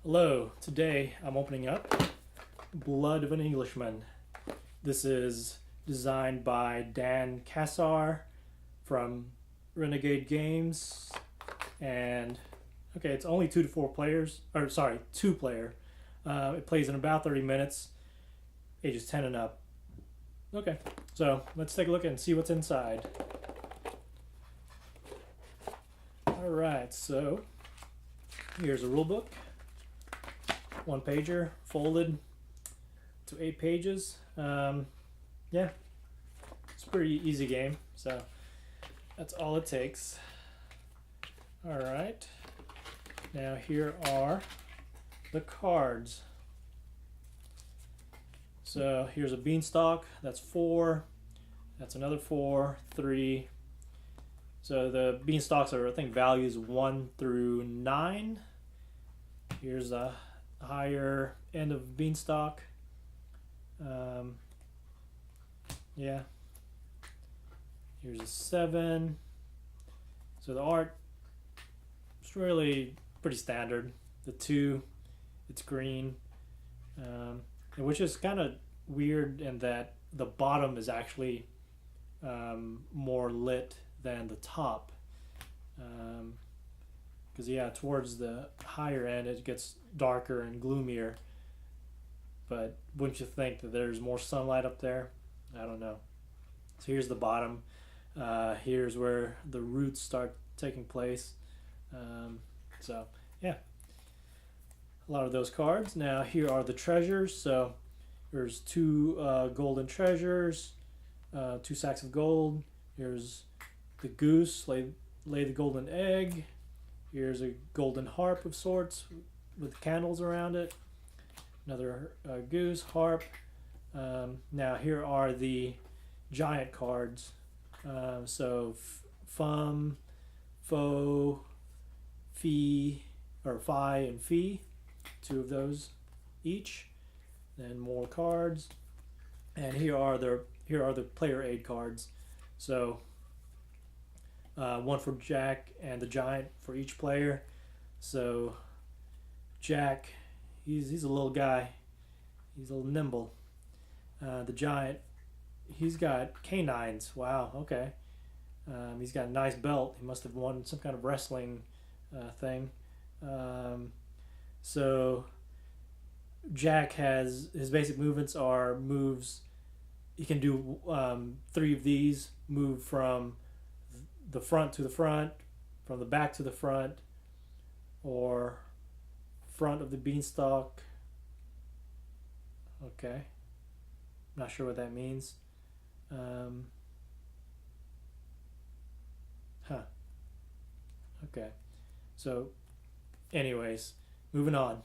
Hello, today I'm opening up Blood of an Englishman. This is designed by Dan Cassar from Renegade Games. And okay, it's only 2 to 4 players, or sorry, 2 player. It plays in about 30 minutes, ages 10 and up. Okay, so let's take a look and see what's inside. Alright, so here's a rule book. 1-pager, folded to 8 pages. Yeah, it's a pretty easy game, so that's all it takes. Alright, now here are the cards. So here's a beanstalk, that's 4, that's another 4, 3. So the beanstalks are, I think, values 1 through 9. Here's the higher end of beanstalk. Yeah. Here's a 7. So the art is really pretty standard. The 2, it's green, which is kind of weird in that the bottom is actually more lit than the top. Because yeah, towards the higher end it gets darker and gloomier, but wouldn't you think that there's more sunlight up there? I don't know. So here's the bottom. Here's where the roots start taking place. So yeah, a lot of those cards. Now here are the treasures. So there's 2 golden treasures, 2 sacks of gold. Here's the goose, lay the golden egg. Here's a golden harp of sorts with candles around it. Another goose, harp. Now here are the giant cards. So fum, fo, fee, or fi and fee. 2 of those each. Then more cards. And here are the player aid cards. So 1 for Jack and the giant for each player. So Jack, he's a little guy. He's a little nimble. The giant, he's got canines. Wow, okay. He's got a nice belt. He must have won some kind of wrestling thing. So Jack has, his basic movements are moves. He can do 3 of these. Move from the front to the front, from the back to the front, or front of the beanstalk. Okay, not sure what that means. Okay, so anyways, moving on.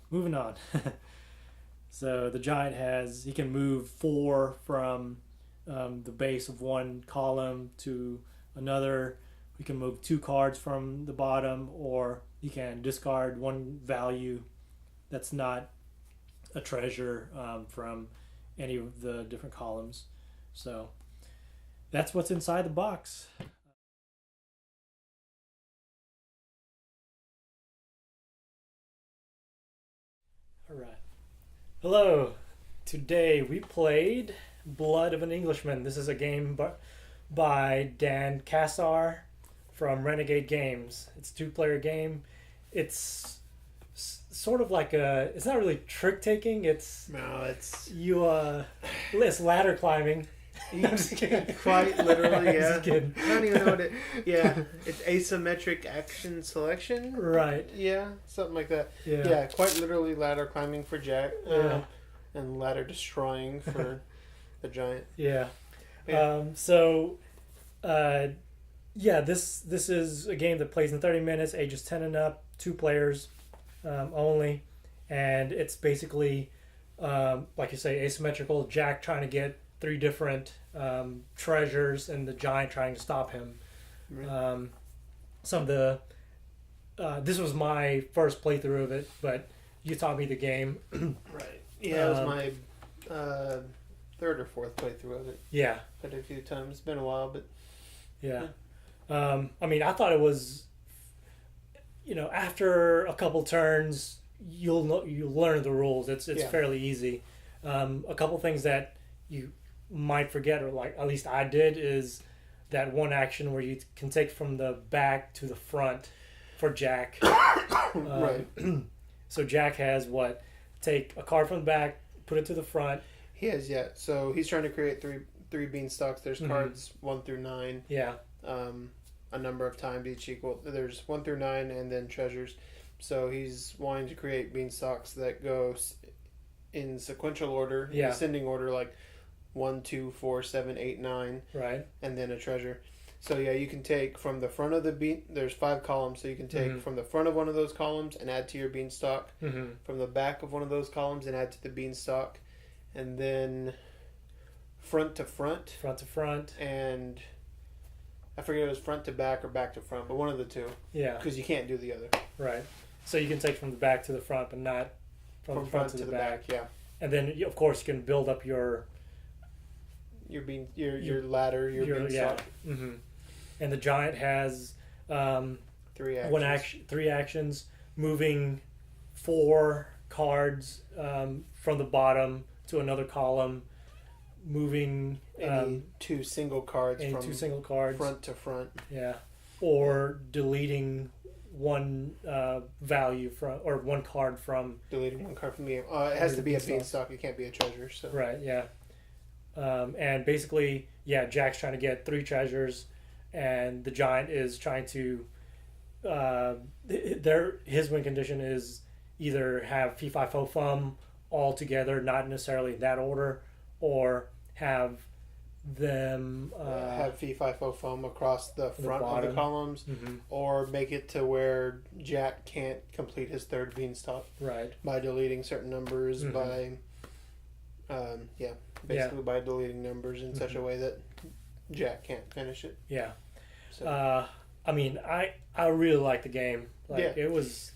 So the giant he can move 4 from the base of one column to another. We can move 2 cards from the bottom, or you can discard 1 value that's not a treasure from any of the different columns. So that's what's inside the box. All right. Hello. Today we played Blood of an Englishman. This is a game by Dan Cassar from Renegade Games. It's a 2-player game. It's sort of like it's not really trick taking. It's it's ladder climbing. I'm just kidding. Quite literally, yeah. Just kidding. I don't even know what it. Yeah, it's asymmetric action selection. Right. Yeah, something like that. Yeah. Yeah, quite literally ladder climbing for Jack. Yeah. And ladder destroying for the giant. Yeah. Yeah. Yeah, this is a game that plays in 30 minutes, ages 10 and up, 2 players only, and it's basically like you say, asymmetrical. Jack trying to get 3 different treasures, and the giant trying to stop him. Right. Some of the this was my first playthrough of it, but you taught me the game. Right. Yeah, it was my 3rd or 4th playthrough of it. Yeah. Played it a few times. It's been a while, but yeah. I mean, I thought it was, after a couple turns, you'll learn the rules. It's Yeah. fairly easy. A couple things that you might forget, or like at least I did, is that one action where you can take from the back to the front for Jack. Right. So Jack has what? Take a card from the back, put it to the front. He has, yeah. So he's trying to create three beanstalks. There's cards 1 through 9. Yeah. A number of times each equal. There's 1 through 9, and then treasures. So he's wanting to create beanstalks that go in sequential order, in ascending order, like 1, 2, 4, 7, 8, 9. Right. And then a treasure. So yeah, you can take from the front of the there's 5 columns, so you can take from the front of one of those columns and add to your beanstalk. From the back of one of those columns and add to the beanstalk. And then front to front. Front to front. And I forget if it was front to back or back to front, but one of the two. Yeah. Because you can't do the other. Right. So you can take from the back to the front, but not from the front to the back. Yeah. And then, of course, you can build up your ladder, your beanstalk. Yeah. And the giant has 3 actions. 3 actions, moving 4 cards from the bottom to another column, moving any 2 single cards from 2 single cards front to front. Yeah, or deleting one value from, or one card from. Deleting 1 card from the game. It has to be a beanstalk. It can't be a treasure. So. Right. Yeah. And basically, Jack's trying to get 3 treasures, and the giant is trying to. His win condition is either have fee fi fo fum all together, not necessarily in that order, or have them have fee fi fo fum across the front of the columns, or make it to where Jack can't complete his 3rd beanstalk. Right. By deleting certain numbers, by basically by deleting numbers in such a way that Jack can't finish it. Yeah. So. I mean, I really like the game. Like it was.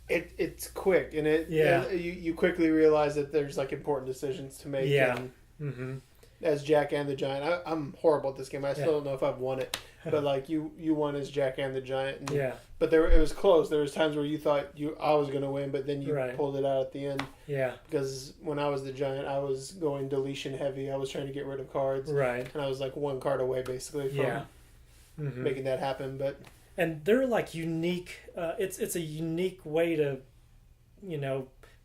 It's quick, and you quickly realize that there's like important decisions to make. Yeah. And, as Jack and the Giant, I'm horrible at this game. I still don't know if I've won it, but like you won as Jack and the Giant. And, but it was close. There was times where you thought I was going to win, but then you pulled it out at the end. Yeah. Because when I was the Giant, I was going deletion heavy. I was trying to get rid of cards. Right. And I was like 1 card away basically from making that happen. And they're like unique. It's a unique way to,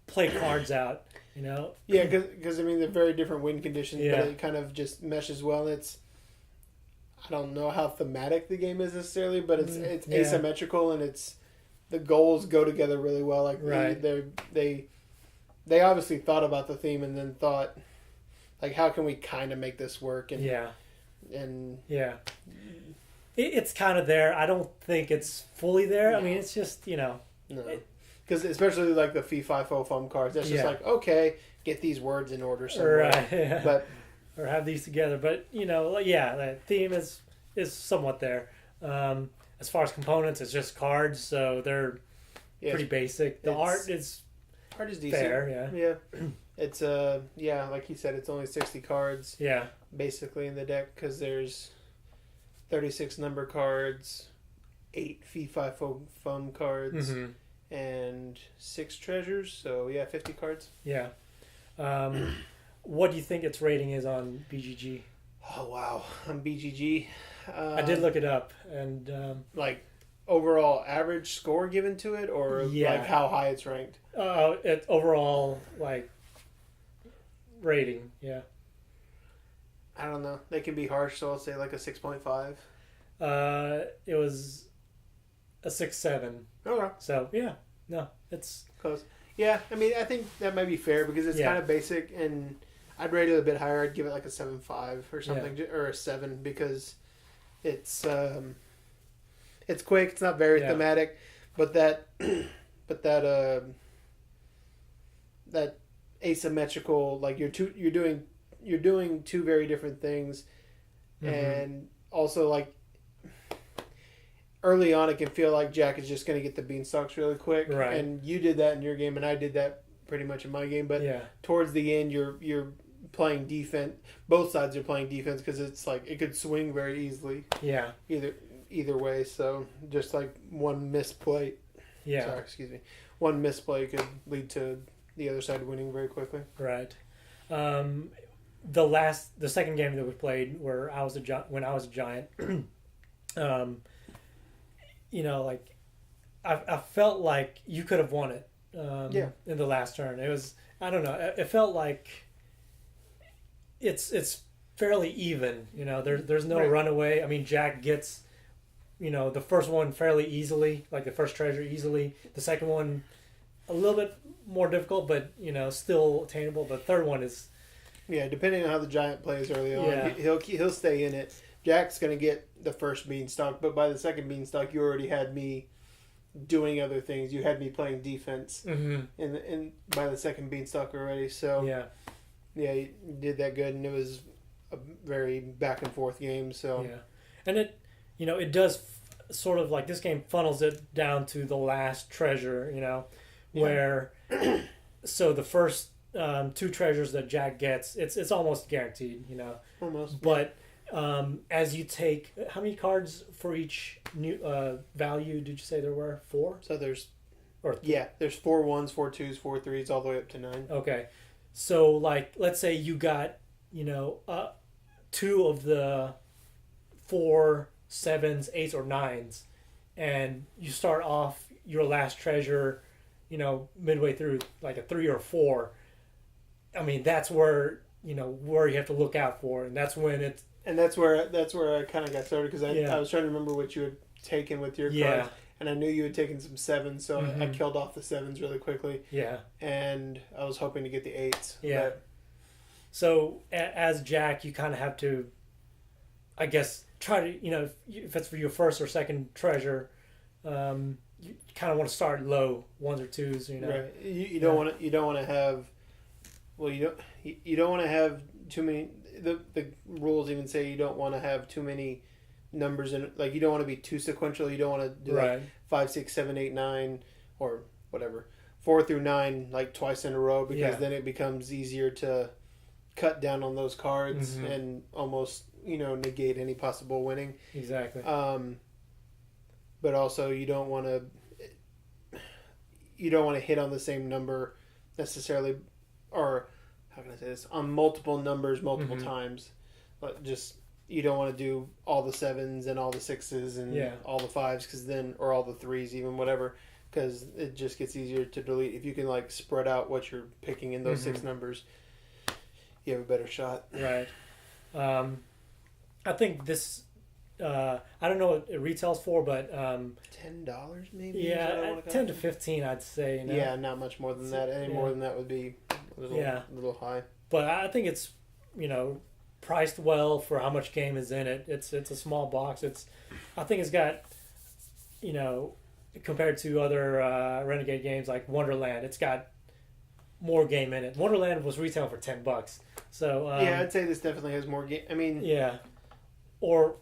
play cards out. Yeah, because I mean they're very different win conditions, but it kind of just meshes well. I don't know how thematic the game is necessarily, but it's asymmetrical, and the goals go together really well. Like they obviously thought about the theme and then thought, like, how can we kind of make this work? And it's kind of there. I don't think it's fully there. Yeah. I mean, it's just no. Because especially like the fee fi fo fum cards, that's just like, okay, get these words in order somewhere. Right. Yeah. But or have these together. But the theme is somewhat there. As far as components, it's just cards, so they're pretty basic. The art is decent. Fair, yeah. It's like you said, it's only 60 cards. Yeah. Basically in the deck, because there's 36 number cards, 8 fee fi fo fum cards. And 6 treasures, so 50 cards. Yeah. What do you think its rating is on BGG? Oh wow, on BGG. I did look it up, and like overall average score given to it, or like how high it's ranked. Overall like rating, yeah. I don't know. They can be harsh, so I'll say like a 6.5. It was a 6.7. Okay. So it's close. Yeah, I mean, I think that might be fair because it's kind of basic, and I'd rate it a bit higher. I'd give it like a 7.5 or something, or a 7 because it's quick. It's not very thematic, but that asymmetrical, like you're doing 2 very different things, and also like. Early on, it can feel like Jack is just going to get the beanstalks really quick, and you did that in your game, and I did that pretty much in my game. But towards the end, you're playing defense. Both sides are playing defense because it's like it could swing very easily. Yeah. Either way, so just like one misplay Yeah. Sorry, excuse me. One misplay could lead to the other side winning very quickly. Right. The second game that we played, where when I was a giant, like I felt like you could have won it. In the last turn, it was, I don't know. It felt like it's fairly even. There's no runaway. I mean, Jack gets, the first one fairly easily, like the first treasure easily. The second one a little bit more difficult, but still attainable. The third one is, depending on how the giant plays early on, he'll stay in it. Jack's gonna get the first beanstalk, but by the second beanstalk, you already had me doing other things. You had me playing defense, and by the second beanstalk already. So you did that good, and it was a very back and forth game. So and it does sort of like, this game funnels it down to the last treasure. Where so the first two treasures that Jack gets, it's almost guaranteed. Almost, but. As you take, how many cards for each new value did you say there were? 4? So there's 4 1s, 4 2s, 4 3s, all the way up to 9. Okay, so like, let's say you got 2 of the 4 7s, 8s, or 9s, and you start off your last treasure, midway through like a 3 or 4. I mean, that's where where you have to look out for, and that's when it's. And that's where I kind of got started, because I was trying to remember what you had taken with your cards, and I knew you had taken some 7s, so I killed off the 7s really quickly. Yeah. And I was hoping to get the 8s. Yeah. But... So as Jack, you kind of have to, I guess, try to, if it's for your first or second treasure, you kind of want to start low, 1s or 2s. Right. You don't want to. You don't want to have. Well, you don't want to have too many. The rules even say you don't want to have too many numbers in, like, you don't want to be too sequential. You don't want to do like 5, 6, 7, 8, 9, or whatever, 4 through 9 like twice in a row, because then it becomes easier to cut down on those cards and almost negate any possible winning. Exactly. But also you don't want to hit on the same number necessarily, or how can I say this, on multiple numbers multiple times. But just, you don't want to do all the 7s and all the 6s and all the 5s, because then, or all the 3s even, whatever, because it just gets easier to delete. If you can like spread out what you're picking in those 6 numbers, you have a better shot. Right. I think this, I don't know what it retails for, but $10 maybe. Yeah, 10 to 15, I'd say. Yeah, not much more than that. Any more than that would be a little high. But I think it's priced well for how much game is in it. It's a small box. I think it's got, compared to other Renegade games like Wonderland, it's got more game in it. Wonderland was retailing for $10. So I'd say this definitely has more game. I mean, or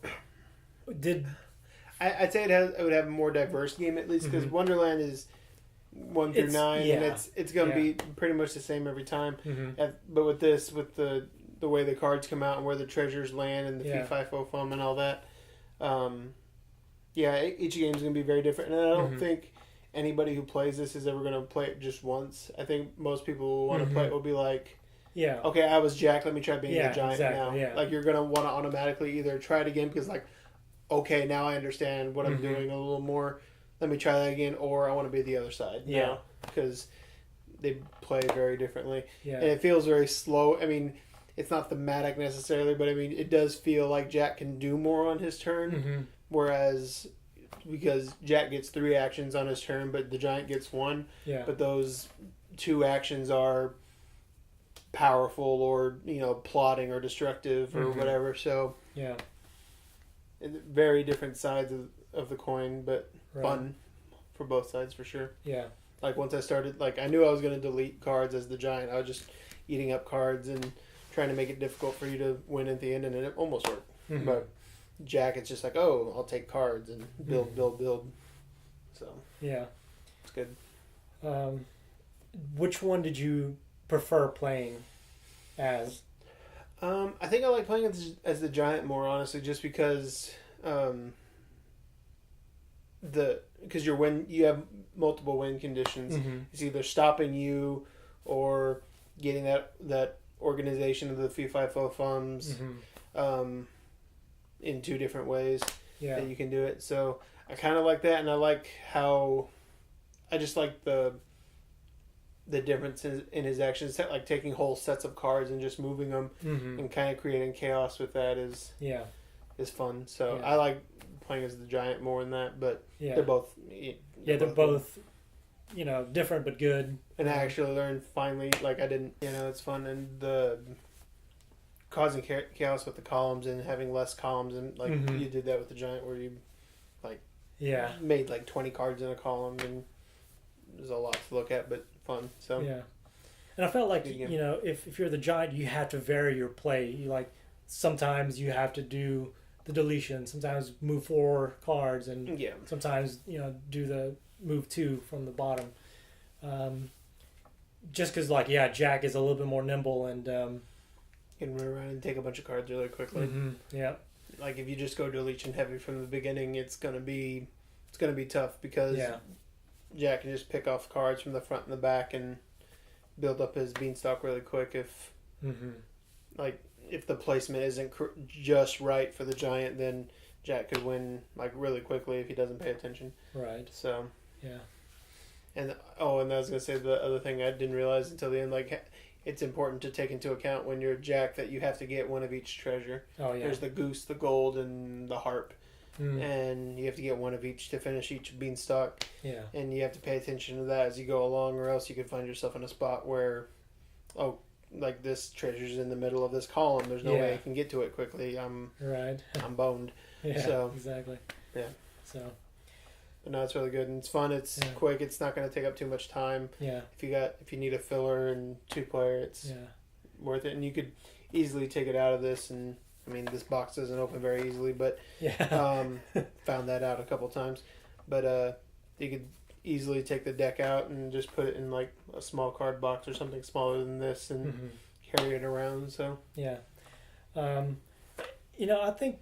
I'd say it would have a more diverse game, at least, because Wonderland is 1 through 9, and it's going to be pretty much the same every time. But with this, with the way the cards come out and where the treasures land and the fee, fi, fo, fum and all that, each game is going to be very different. And I don't think anybody who plays this is ever going to play it just once. I think most people who want to play it will be like, okay, I was Jack, let me try being the giant now. Like, you're going to want to automatically either try it again because, like, okay, now I understand what I'm doing a little more. Let me try that again, or I want to be the other side now, because they play very differently. And it feels very slow. I mean, it's not thematic necessarily, but I mean, it does feel like Jack can do more on his turn, whereas, because Jack gets 3 actions on his turn, but the giant gets 1. But those 2 actions are powerful, or plotting or destructive or whatever. So very different sides of the coin, but fun for both sides for sure. Like, once I started, like, I knew I was going to delete cards as the giant. I was just eating up cards and trying to make it difficult for you to win at the end, and it almost worked. But Jack, it's just like, oh, I'll take cards and build. So it's good. Which one did you prefer playing as? I think I like playing as the giant more, honestly, just because because you have multiple win conditions. Mm-hmm. It's either stopping you or getting that organization of the fee fi fo fums in two different ways that you can do it. So I kind of like that, and I like how I just like the differences in his actions, like taking whole sets of cards and just moving them and kind of creating chaos with that is fun. So I like playing as the giant more than that, but they're both they're both different but good. And I actually learned finally, like I didn't, it's fun, and the causing chaos with the columns and having less columns, and like you did that with the giant where you made like 20 cards in a column, and there's a lot to look at, but fun. So and I felt like if you're the giant, you have to vary your play. You like sometimes you have to do the deletion, sometimes move 4 cards, and sometimes do the move 2 from the bottom. Just because Jack is a little bit more nimble and can run around and take a bunch of cards really quickly. Like if you just go deletion heavy from the beginning, it's gonna be tough because Jack can just pick off cards from the front and the back and build up his beanstalk really quick if the placement isn't just right for the giant, then Jack could win really quickly if he doesn't pay attention. Right. So and I was gonna say the other thing I didn't realize until the end, it's important to take into account when you're Jack that you have to get one of each treasure. Oh yeah. There's the goose, the gold, and the harp. And you have to get one of each to finish each beanstalk. Yeah. And you have to pay attention to that as you go along, or else you could find yourself in a spot where, this treasure's in the middle of this column. There's no way I can get to it quickly. I'm boned. Yeah. So exactly. Yeah. So. But no, it's really good and it's fun. It's quick. It's not going to take up too much time. Yeah. If you need a filler and 2-player, it's worth it. And you could easily take it out of this, and this box doesn't open very easily, but found that out a couple times. But you could easily take the deck out and just put it in a small card box or something smaller than this and carry it around. So I think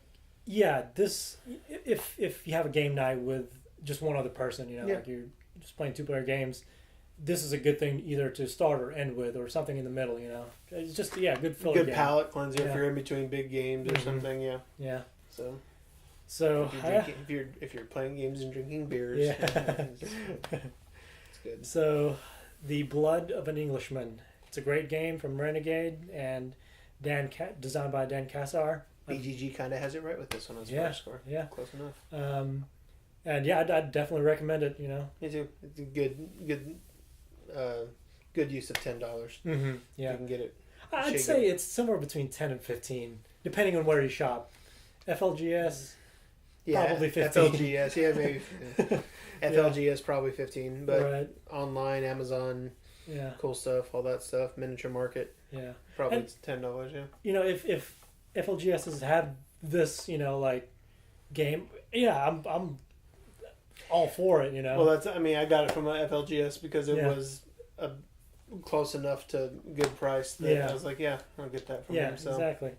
this if you have a game night with just one other person, like you're just playing 2-player games, this is a good thing either to start or end with, or something in the middle. It's just good filler. Good game. palate cleanser if you're in between big games or something. Yeah. So if you're playing games and drinking beers, it's good. So, The Blood of an Englishman. It's a great game from Renegade and designed by Dan Cassar. BGG kind of has it right with this one as first score. Yeah, close enough. And I'd definitely recommend it. Me too. It's a good use of $10. Yeah, you can get it. I'd say it's somewhere between 10 and 15, depending on where you shop. FLGS, probably 15. FLGS, maybe. FLGS probably 15, but online, Amazon, cool stuff, all that stuff, miniature market, probably it's $10. If FLGS has had this, game, I'm all for it. Well, I got it from FLGS because it was close enough to good price that I was like, I'll get that from him. So. Exactly.